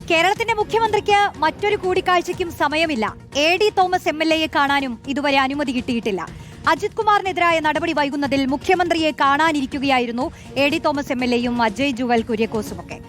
കേരളത്തിന്റെ മുഖ്യമന്ത്രിക്ക് മറ്റൊരു കൂടിക്കാഴ്ചയ്ക്കും സമയമില്ല. എ.ഡി. തോമസ് എം.എൽ.എയെ കാണാനും ഇതുവരെ അനുമതി കിട്ടിയിട്ടില്ല. അജിത് കുമാറിനെതിരായ നടപടി വൈകുന്നതിൽ മുഖ്യമന്ത്രിയെ കാണാനിരിക്കുകയായിരുന്നു എ.ഡി. തോമസ് എം.എൽ.എയും അജയ് ജുവൽ കുര്യക്കോസുമൊക്കെ.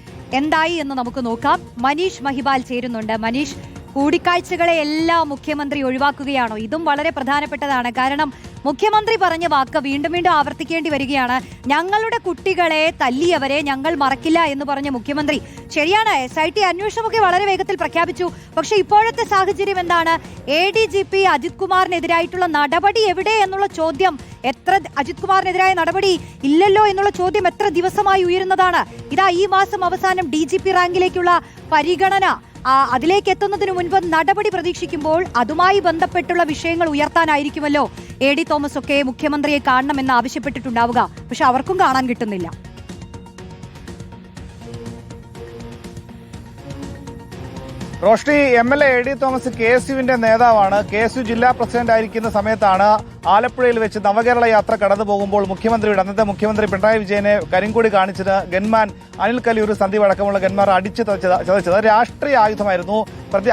എന്തായി എന്ന് നമുക്ക് നോക്കാം. മനീഷ് മഹിബാൽ ചേരുന്നുണ്ട്. മനീഷ്, കൂടിക്കാഴ്ചകളെ എല്ലാം മുഖ്യമന്ത്രി ഒഴിവാക്കുകയാണോ? ഇതും വളരെ പ്രധാനപ്പെട്ടതാണ്. കാരണം മുഖ്യമന്ത്രി പറഞ്ഞ വാക്ക് വീണ്ടും വീണ്ടും ആവർത്തിക്കേണ്ടി വരികയാണ്. ഞങ്ങളുടെ കുട്ടികളെ തല്ലിയവരെ ഞങ്ങൾ മറക്കില്ല എന്ന് പറഞ്ഞ മുഖ്യമന്ത്രി. ശരിയാണ്, SIT അന്വേഷണമൊക്കെ വളരെ വേഗത്തിൽ പ്രഖ്യാപിച്ചു. പക്ഷെ ഇപ്പോഴത്തെ സാഹചര്യം എന്താണ്? ADGP അജിത് കുമാറിനെതിരായിട്ടുള്ള നടപടി എവിടെ എന്നുള്ള ചോദ്യം അജിത് കുമാറിനെതിരായ നടപടി ഇല്ലല്ലോ എന്നുള്ള ചോദ്യം എത്ര ദിവസമായി ഉയരുന്നതാണ്. ഇതാ ഈ മാസം അവസാനം DGP റാങ്കിലേക്കുള്ള പരിഗണന, അതിലേക്ക് എത്തുന്നതിന് മുൻപ് നടപടി പ്രതീക്ഷിക്കുമ്പോൾ അതുമായി ബന്ധപ്പെട്ടുള്ള വിഷയങ്ങൾ ഉയർത്താനായിരിക്കുമല്ലോ എ.ഡി. തോമസ് ഒക്കെ മുഖ്യമന്ത്രിയെ കാണണമെന്ന് ആവശ്യപ്പെട്ടിട്ടുണ്ടാവുക. പക്ഷെ അവർക്കും കാണാൻ കിട്ടുന്നില്ല. റോഷ്നി, MLA എ.ഡി. തോമസ് KSUവിന്റെ നേതാവാണ്. KSU ജില്ലാ പ്രസിഡന്റ് ആയിരിക്കുന്ന സമയത്താണ് ആലപ്പുഴയിൽ വെച്ച് നവകേരള യാത്ര കടന്നു പോകുമ്പോൾ അന്നത്തെ മുഖ്യമന്ത്രി പിണറായി വിജയനെ കരിങ്കൊടി കാണിച്ചത് ഗൺമാൻ അനിൽ കലിയൂർ, സന്ദീപ് അടക്കമുള്ള ഗൺമാർ അടിച്ചു ചതച്ചത് രാഷ്ട്രീയ ആയുധമായിരുന്നു.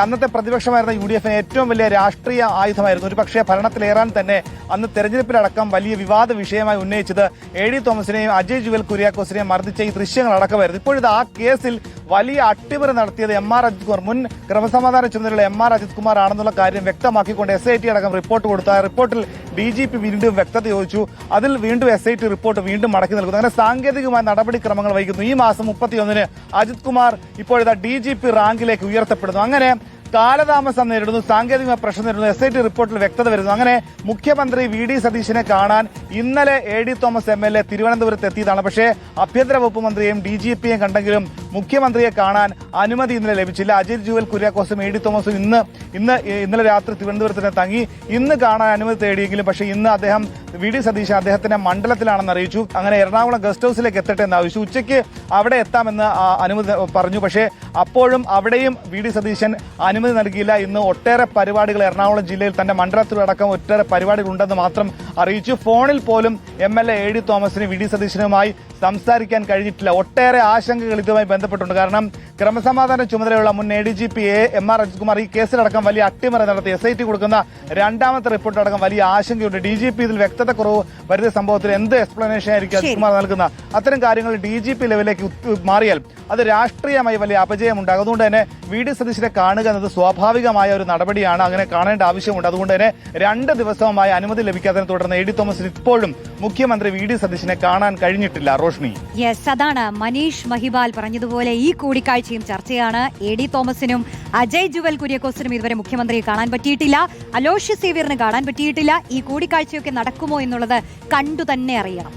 അന്നത്തെ പ്രതിപക്ഷമായിരുന്ന UDFന് ഏറ്റവും വലിയ രാഷ്ട്രീയ ആയുധമായിരുന്നു. ഒരു പക്ഷേ ഭരണത്തിലേറാൻ തന്നെ അന്ന് തെരഞ്ഞെടുപ്പിലടക്കം വലിയ വിവാദ വിഷയമായി ഉന്നയിച്ചത് എ.ഡി. തോമസിനെയും അജയ് ജുവൽ കുര്യാക്കോസിനെയും മർദ്ദിച്ച ഈ ദൃശ്യങ്ങളടക്കമായിരുന്നു. ഇപ്പോഴത്തെ ആ കേസിൽ വലിയ അട്ടിമറി നടത്തിയത് M.R. അജിത് കുമാർ, മുൻ ക്രമസമാധാന ചുമതലയുള്ള M.R. അജിത് കുമാർ ആണെന്നുള്ള കാര്യം വ്യക്തമാക്കിക്കൊണ്ട് SIT അടക്കം റിപ്പോർട്ട് കൊടുത്തു. ആ റിപ്പോർട്ടിൽ DGP വീണ്ടും വ്യക്തത ചോദിച്ചു. അതിൽ വീണ്ടും SIT റിപ്പോർട്ട് വീണ്ടും മടക്കി നൽകുന്നു. അങ്ങനെ സാങ്കേതികമായ നടപടിക്രമങ്ങൾ വഹിക്കുന്നു. ഈ മാസം 31-ന് അജിത് കുമാർ ഇപ്പോഴത്തെ DGP റാങ്കിലേക്ക് ഉയർത്തപ്പെടുന്നു. അങ്ങനെ കാലതാമസം നേരിടുന്നു, സാങ്കേതിക പ്രശ്നം നേരിടുന്നു. SIT റിപ്പോർട്ടിൽ വ്യക്തത വരുന്നു. അങ്ങനെ മുഖ്യമന്ത്രി V.D. സതീശനെ കാണാൻ ഇന്നലെ എ.ഡി. തോമസ് MLA തിരുവനന്തപുരത്ത് എത്തിയതാണ്. പക്ഷേ ആഭ്യന്തര വകുപ്പ് മന്ത്രിയെയും DGPയെയും കണ്ടെങ്കിലും മുഖ്യമന്ത്രിയെ കാണാൻ അനുമതി ഇന്നലെ ലഭിച്ചില്ല. അജയ് ജുവൽ കുര്യാക്കോസും എ.ഡി. തോമസും ഇന്നലെ രാത്രി തിരുവനന്തപുരത്ത് തന്നെ തങ്ങി. ഇന്ന് കാണാൻ അനുമതി തേടിയെങ്കിലും പക്ഷേ ഇന്ന് അദ്ദേഹം V.D. സതീശൻ അദ്ദേഹത്തിന്റെ മണ്ഡലത്തിലാണെന്ന് അറിയിച്ചു. അങ്ങനെ എറണാകുളം ഗസ്റ്റ് ഹൌസിലേക്ക് എത്തട്ടെ എന്ന് ആവശ്യച്ചു. ഉച്ചയ്ക്ക് അവിടെ എത്താമെന്ന് അനുമതി പറഞ്ഞു. പക്ഷേ അപ്പോഴും അവിടെയും V.D. സതീശൻ അനുമതി നൽകിയില്ല. ഇന്ന് ഒട്ടേറെ പരിപാടികൾ എറണാകുളം ജില്ലയിൽ തന്റെ മണ്ഡലത്തിലടക്കം ഒട്ടേറെ പരിപാടികൾ ഉണ്ടെന്ന് മാത്രം അറിയിച്ചു. ഫോണിൽ പോലും MLA എ.ഡി. തോമസിന് V.D. സതീശനുമായി സംസാരിക്കാൻ കഴിഞ്ഞിട്ടില്ല. ഒട്ടേറെ ആശങ്കകൾ ഇതുമായി ബന്ധപ്പെട്ടുണ്ട്. കാരണം ക്രമസമാധാന ചുമതലയുള്ള മുൻ ADGP M.R. അജിത് കുമാർ ഈ കേസിലടക്കം വലിയ അട്ടിമറി നടത്തി. SIT കൊടുക്കുന്ന രണ്ടാമത്തെ റിപ്പോർട്ടടക്കം വലിയ ആശങ്കയുണ്ട്. DGP ഇതിൽ വ്യക്തത കുറവ് വരുന്ന സംഭവത്തിൽ എന്ത് എക്സ്പ്ലനേഷൻ ആയിരിക്കും അജിത് കുമാർ നൽകുന്ന? അത്തരം കാര്യങ്ങൾ DGP ലെവലിലേക്ക് മാറിയാൽ അത് രാഷ്ട്രീയമായി വലിയ അപജയമുണ്ടാകും. അതുകൊണ്ട് തന്നെ V.D. സതീശനെ കാണുക എന്നത് സ്വാഭാവികമായ ഒരു നടപടിയാണ്. അങ്ങനെ കാണേണ്ട ആവശ്യമുണ്ട്. അതുകൊണ്ട് തന്നെ 2 ദിവസവുമായി അനുമതി ലഭിക്കാത്തതിനെ തുടർന്ന് എ.ഡി. തോമസിന് ഇപ്പോഴും മുഖ്യമന്ത്രി V.D. സതീശനെ കാണാൻ കഴിഞ്ഞിട്ടില്ല. റോഷ്നി, യെസ്, അതാണ് മനീഷ് മഹിബാൽ പറഞ്ഞതുപോലെ ഈ കൂടിക്കാഴ്ചയും ചർച്ചയാണ്. എ.ഡി. തോമസിനും അജയ് ജുവൽ കുര്യക്കോസിനും ഇതുവരെ മുഖ്യമന്ത്രിയെ കാണാൻ പറ്റിയിട്ടില്ല. അലോഷ്യസ് സേവ്യറിന് കാണാൻ പറ്റിയിട്ടില്ല. ഈ കൂടിക്കാഴ്ചയൊക്കെ നടക്കുമോ എന്നുള്ളത് കണ്ടു തന്നെ അറിയണം.